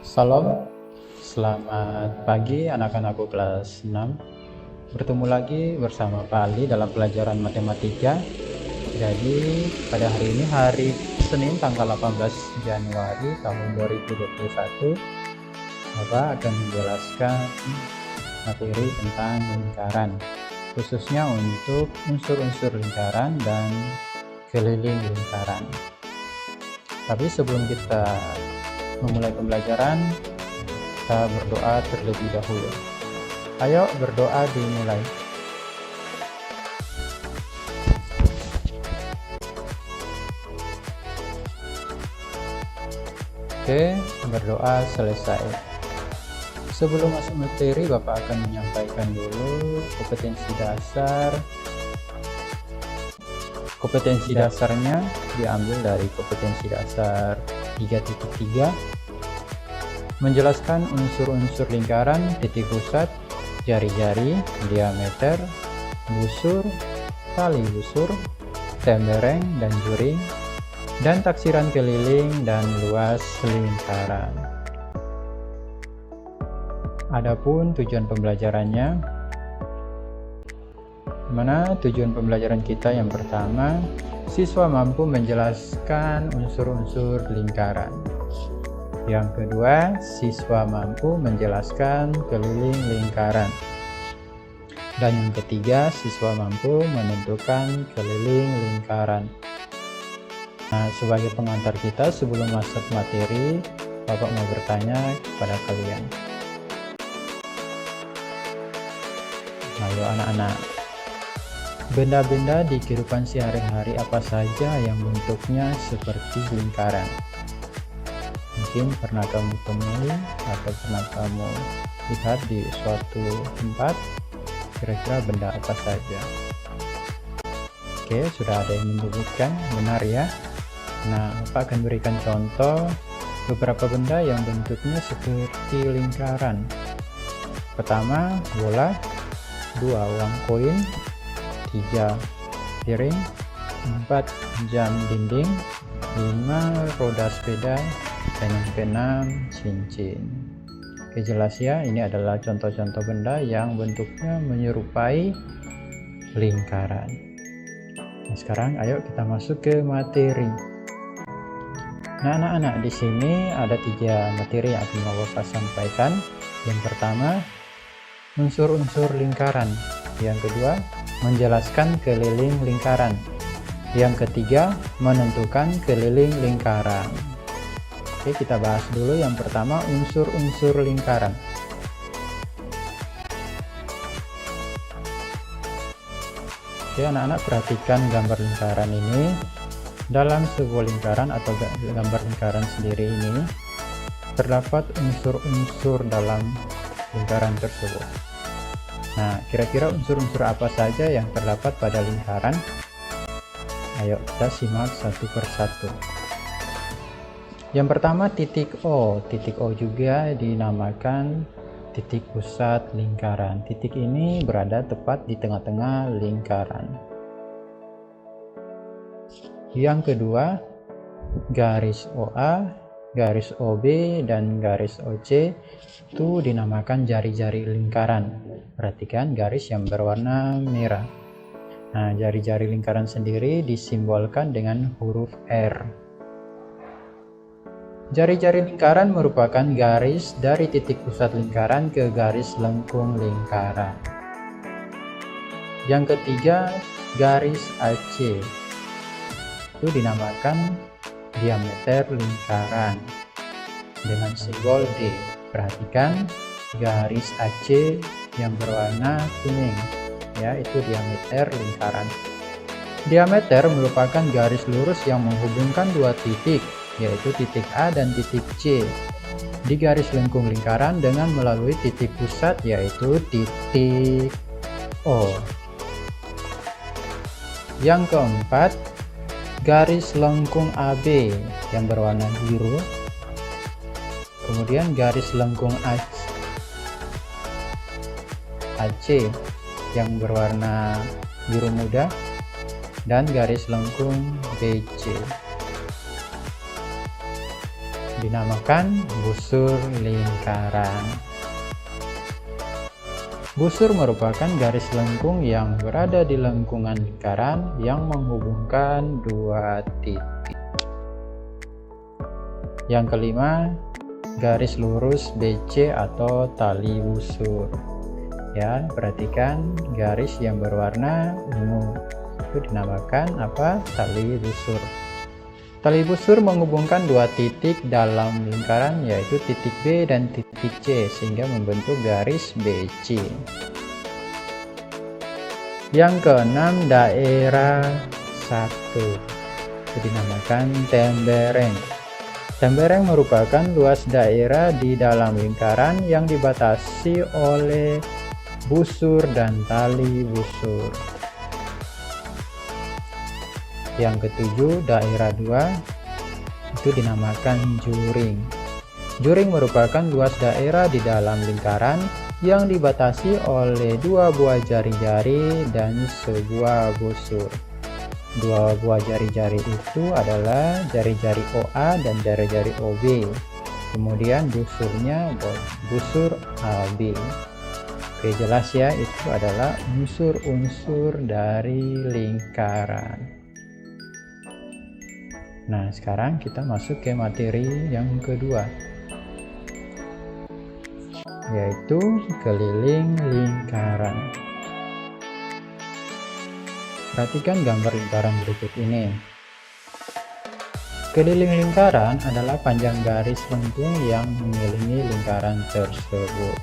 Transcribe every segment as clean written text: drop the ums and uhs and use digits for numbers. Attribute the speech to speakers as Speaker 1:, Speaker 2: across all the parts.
Speaker 1: Salam, selamat pagi anak-anakku kelas 6. Bertemu lagi bersama Pak Ali dalam pelajaran matematika. Jadi pada hari ini hari Senin tanggal 18 Januari tahun 2021, Bapak akan menjelaskan materi tentang lingkaran, khususnya untuk unsur-unsur lingkaran dan keliling lingkaran. Tapi sebelum kita memulai pembelajaran, kita berdoa terlebih dahulu. Ayo berdoa dimulai. Oke, berdoa selesai. Sebelum masuk materi, Bapak akan menyampaikan dulu kompetensi dasar. Kompetensi dasarnya diambil dari kompetensi dasar 3.3, menjelaskan unsur-unsur lingkaran, titik pusat, jari-jari, diameter, busur, tali busur, tembereng dan juring, dan taksiran keliling dan luas lingkaran. Adapun tujuan pembelajarannya, mana tujuan pembelajaran kita yang pertama, siswa mampu menjelaskan unsur-unsur lingkaran. Yang kedua, siswa mampu menjelaskan keliling lingkaran. Dan yang ketiga, siswa mampu menentukan keliling lingkaran. Nah, sebagai pengantar kita sebelum masuk materi, Bapak mau bertanya kepada kalian. Ayo anak-anak, benda-benda di kehidupan sehari-hari apa saja yang bentuknya seperti lingkaran? Mungkin pernah kamu temui atau pernah kamu lihat di suatu tempat, kira-kira benda apa saja? Oke, sudah ada yang menyebutkan, benar ya? Nah, Bapak akan berikan contoh beberapa benda yang bentuknya seperti lingkaran. Pertama, bola. 2, uang koin. 3, piring. 4, jam dinding. 5, roda sepeda. Dan yang keenam, cincin. Oke, jelas ya, ini adalah contoh-contoh benda yang bentuknya menyerupai lingkaran. Nah, sekarang ayo kita masuk ke materi. Nah, anak-anak, di sini ada 3 materi yang akan Bapak sampaikan. Yang pertama, unsur-unsur lingkaran. Yang kedua, menjelaskan keliling lingkaran. Yang ketiga, menentukan keliling lingkaran. Oke, kita bahas dulu yang pertama, unsur-unsur lingkaran. Oke, anak-anak, perhatikan gambar lingkaran ini. Dalam sebuah lingkaran atau gambar lingkaran sendiri ini, terdapat unsur-unsur dalam lingkaran tersebut. Nah, kira-kira unsur-unsur apa saja yang terdapat pada lingkaran? Ayo kita simak satu persatu. Yang pertama, titik O. Titik O juga dinamakan titik pusat lingkaran. Titik ini berada tepat di tengah-tengah lingkaran. Yang kedua, garis OA, garis OB, dan garis OC itu dinamakan jari-jari lingkaran. Perhatikan garis yang berwarna merah. Nah, jari-jari lingkaran sendiri disimbolkan dengan huruf R. Jari-jari lingkaran merupakan garis dari titik pusat lingkaran ke garis lengkung lingkaran. Yang ketiga, garis AC. Itu dinamakan diameter lingkaran dengan simbol D. Perhatikan garis AC yang berwarna kuning, ya, itu diameter lingkaran. Diameter merupakan garis lurus yang menghubungkan 2 titik, yaitu titik A dan titik C di garis lengkung lingkaran dengan melalui titik pusat, yaitu titik O. Yang keempat, garis lengkung AB yang berwarna biru, kemudian garis lengkung AC yang berwarna biru muda, dan garis lengkung BC. dinamakan busur lingkaran. Busur merupakan garis lengkung yang berada di lengkungan lingkaran yang menghubungkan dua titik. Yang kelima, garis lurus BC atau tali busur. Ya, perhatikan garis yang berwarna ungu itu dinamakan apa? Tali busur. Tali busur menghubungkan dua titik dalam lingkaran, yaitu titik B dan titik C, sehingga membentuk garis BC. Yang keenam, daerah 1 itu dinamakan tembereng. Tembereng merupakan luas daerah di dalam lingkaran yang dibatasi oleh busur dan tali busur. Yang ketujuh, daerah 2 itu dinamakan juring. Juring merupakan luas daerah di dalam lingkaran yang dibatasi oleh dua buah jari-jari dan sebuah busur. Dua buah jari-jari itu adalah jari-jari OA dan jari-jari OB. Kemudian busurnya busur AB. Oke, jelas ya, itu adalah unsur-unsur dari lingkaran. Nah, sekarang kita masuk ke materi yang kedua, yaitu keliling lingkaran. Perhatikan gambar lingkaran berikut ini. Keliling lingkaran adalah panjang garis lengkung yang mengelilingi lingkaran tersebut.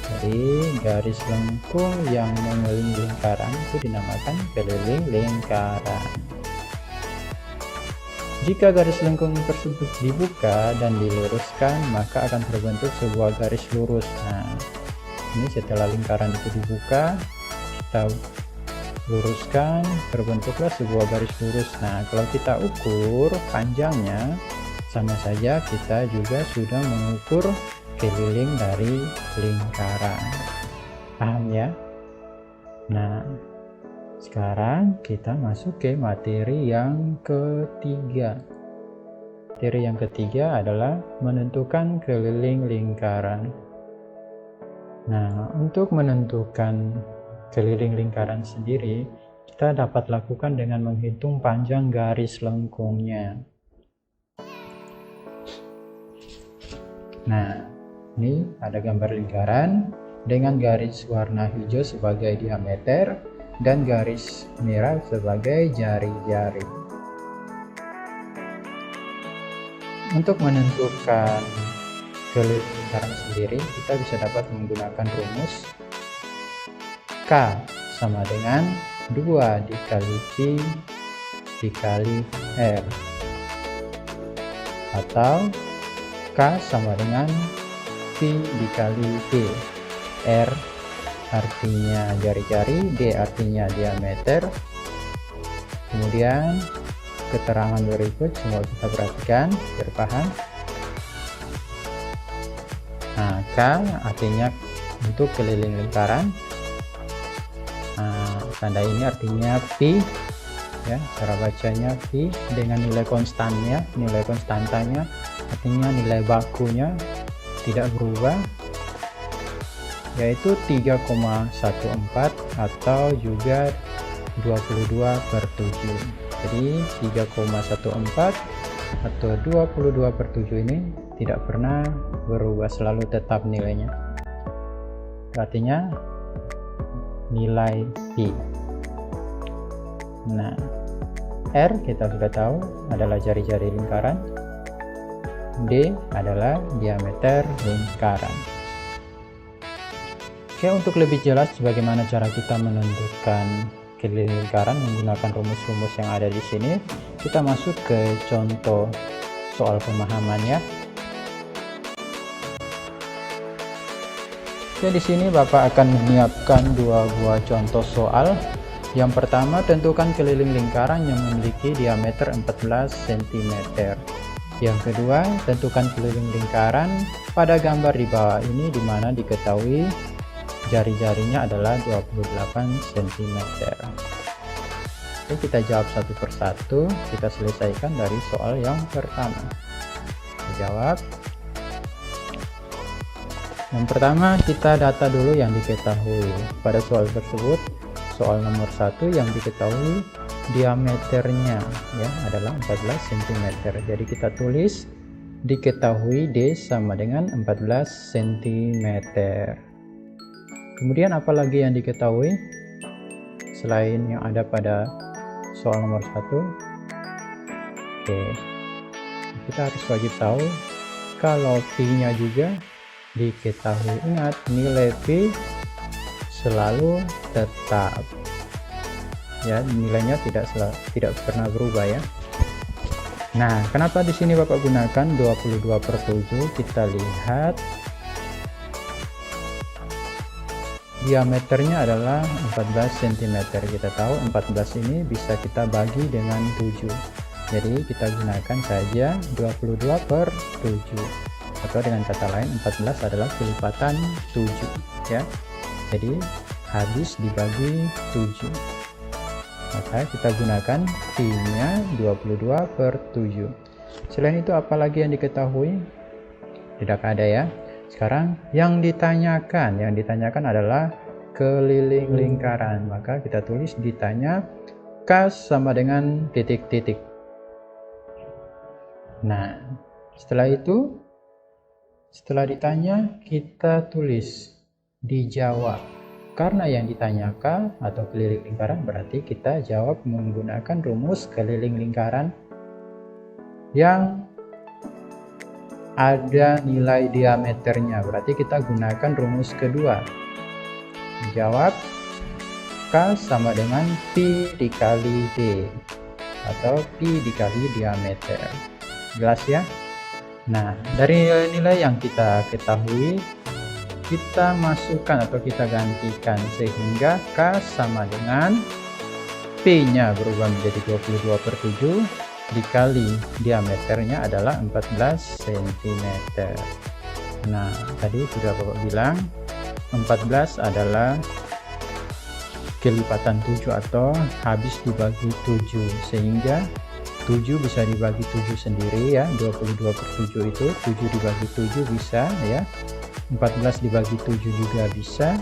Speaker 1: Jadi, garis lengkung yang mengelilingi lingkaran itu dinamakan keliling lingkaran. Jika garis lengkung tersebut dibuka dan diluruskan, maka akan terbentuk sebuah garis lurus. Nah, ini setelah lingkaran itu dibuka, kita luruskan, terbentuklah sebuah garis lurus. Nah, kalau kita ukur panjangnya, sama saja kita juga sudah mengukur keliling dari lingkaran. Paham ya? Nah, sekarang kita masuk ke materi yang ketiga. Materi yang ketiga adalah menentukan keliling lingkaran. Nah, untuk menentukan keliling lingkaran sendiri, kita dapat lakukan dengan menghitung panjang garis lengkungnya. Nah, ini ada gambar lingkaran dengan garis warna hijau sebagai diameter dan garis merah sebagai jari-jari. Untuk menentukan keliling lingkaran sendiri, kita bisa dapat menggunakan rumus K sama dengan 2 dikali P dikali R, atau K sama dengan P dikali D. R artinya jari-jari, D artinya diameter. Kemudian keterangan berikut semua kita perhatikan biar paham. Nah, K artinya untuk keliling lingkaran. Nah, tanda ini artinya Pi, ya, cara bacanya Pi dengan nilai konstannya, nilai konstantanya artinya nilai bakunya tidak berubah, yaitu 3,14 atau juga 22/7. Jadi 3,14 atau 22/7 ini tidak pernah berubah, selalu tetap nilainya. Artinya nilai Pi. Nah, R kita sudah tahu adalah jari-jari lingkaran, D adalah diameter lingkaran. Oke, untuk lebih jelas bagaimana cara kita menentukan keliling lingkaran menggunakan rumus-rumus yang ada di sini, kita masuk ke contoh soal pemahamannya. Oke, di sini Bapak akan menyiapkan dua buah contoh soal. Yang pertama, tentukan keliling lingkaran yang memiliki diameter 14 cm. Yang kedua, tentukan keliling lingkaran pada gambar di bawah ini, di mana diketahui jari-jarinya adalah 28 cm. Oke, kita jawab satu persatu. Kita selesaikan dari soal yang pertama. jawab. Yang pertama, kita data dulu yang diketahui. Pada soal tersebut, soal nomor 1 yang diketahui diameternya ya adalah 14 cm. Jadi kita tulis diketahui D sama dengan 14 cm. Kemudian apalagi yang diketahui selain yang ada pada soal nomor 1? Oke, kita harus wajib tahu kalau P-nya juga diketahui. Ingat, nilai P selalu tetap ya, nilainya tidak pernah berubah ya. Nah, kenapa di sini Bapak gunakan 22/7? Kita lihat diameternya adalah 14 cm. Kita tahu 14 ini bisa kita bagi dengan 7. Jadi kita gunakan saja 22/7. Atau dengan kata lain 14 adalah kelipatan 7 ya. Jadi habis dibagi 7. Maka kita gunakan P-nya 22/7. Selain itu apalagi yang diketahui? Tidak ada ya. Sekarang yang ditanyakan adalah keliling lingkaran. Maka kita tulis ditanya K sama dengan titik-titik. Nah, setelah ditanya, kita tulis dijawab. Karena yang ditanyakan atau keliling lingkaran, berarti kita jawab menggunakan rumus keliling lingkaran yang ada nilai diameternya. Berarti kita gunakan rumus kedua. Jawab K sama dengan Pi dikali D atau Pi dikali diameter. Jelas ya? Nah, dari nilai yang kita ketahui, kita masukkan atau kita gantikan sehingga K sama dengan P-nya berubah menjadi 22/7 dikali diameternya adalah 14 cm. Nah, tadi sudah Bapak bilang 14 adalah kelipatan 7 atau habis dibagi 7, sehingga 7 bisa dibagi 7 sendiri ya. 22/7 itu 7 dibagi 7 bisa ya, 14 dibagi 7 juga bisa,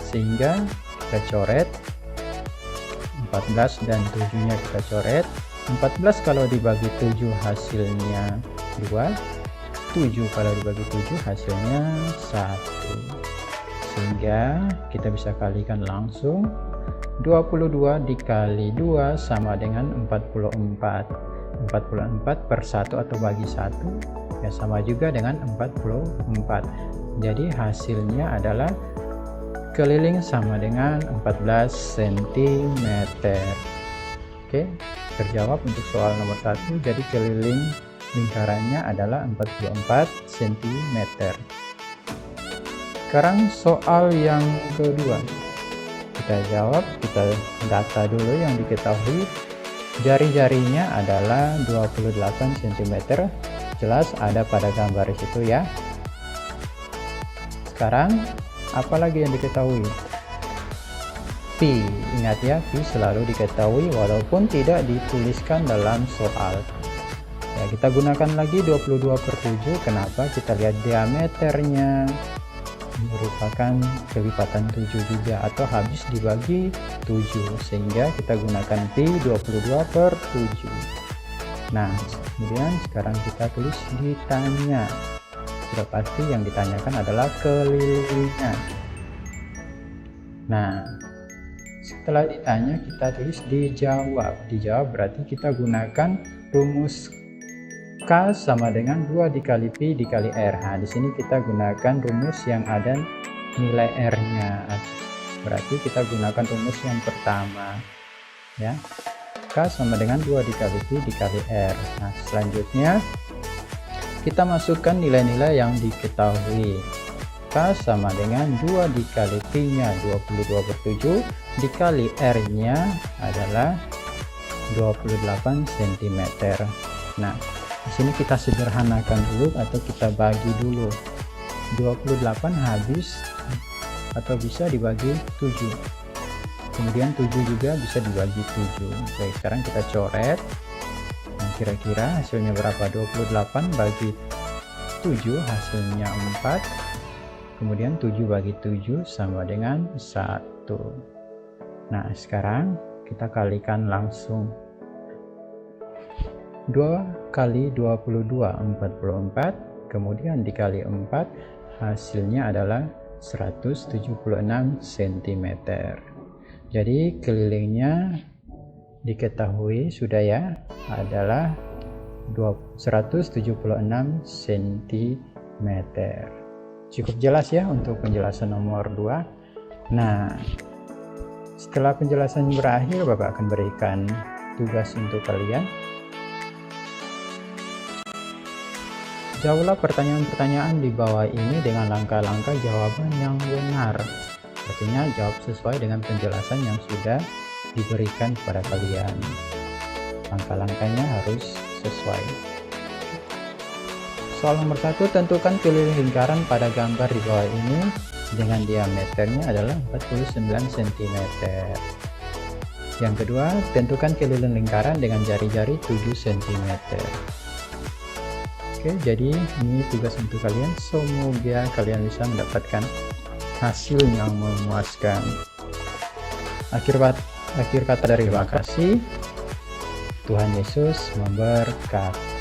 Speaker 1: sehingga kita coret 14 dan 7 nya kita coret. 14 kalau dibagi 7 hasilnya 2, 7 kalau dibagi 7 hasilnya 1, sehingga kita bisa kalikan langsung. 22 dikali 2 sama dengan 44. 44/1 atau bagi 1 ya sama juga dengan 44. Jadi hasilnya adalah keliling sama dengan 14 cm. Oke, terjawab untuk soal nomor 1. Jadi keliling lingkarannya adalah 44 cm. Sekarang soal yang kedua. Kita jawab, kita data dulu yang diketahui. Jari-jarinya adalah 28 cm. Jelas ada pada gambar itu ya. Sekarang apalagi yang diketahui? Pi. Ingat ya, Pi selalu diketahui walaupun tidak dituliskan dalam soal. Ya, kita gunakan lagi 22/7. Kenapa? Kita lihat diameternya merupakan kelipatan 7 juga atau habis dibagi 7, sehingga kita gunakan Pi 22/7. Nah, kemudian sekarang kita tulis ditanya. Sudah pasti yang ditanyakan adalah kelilingnya. Nah, setelah ditanya kita tulis dijawab. Dijawab berarti kita gunakan rumus K sama dengan 2 dikali Pi dikali R. Nah, di sini kita gunakan rumus yang ada nilai R-nya. Berarti kita gunakan rumus yang pertama. Ya. K sama dengan 2 dikali Pi dikali R. Nah, selanjutnya kita masukkan nilai-nilai yang diketahui. K sama dengan 2 dikali Pi-nya 22/7 dikali R-nya adalah 28 cm. Nah, di sini kita sederhanakan dulu atau kita bagi dulu. 28 habis atau bisa dibagi 7. Kemudian 7 juga bisa dibagi 7. Baik, sekarang kita coret. Nah, kira-kira hasilnya berapa? 28 bagi 7, hasilnya 4. Kemudian 7 bagi 7 sama dengan 1. Nah, sekarang kita kalikan langsung. 2 kali 22, 44. Kemudian dikali 4, hasilnya adalah 176 cm. Jadi kelilingnya diketahui sudah ya, adalah 176 cm. Cukup jelas ya untuk penjelasan nomor 2. Nah, setelah penjelasan berakhir, Bapak akan berikan tugas untuk kalian. Jawablah pertanyaan-pertanyaan di bawah ini dengan langkah-langkah jawaban yang benar. Artinya jawab sesuai dengan penjelasan yang sudah diberikan kepada kalian. Langkah-langkahnya harus sesuai. Soal nomor 1, tentukan keliling lingkaran pada gambar di bawah ini dengan diameternya adalah 49 cm. Yang kedua, tentukan keliling lingkaran dengan jari-jari 7 cm. Oke, jadi ini tugas untuk kalian. Semoga kalian bisa mendapatkan hasil yang memuaskan. Akhir kata dari terima kasih. Tuhan Yesus memberkati.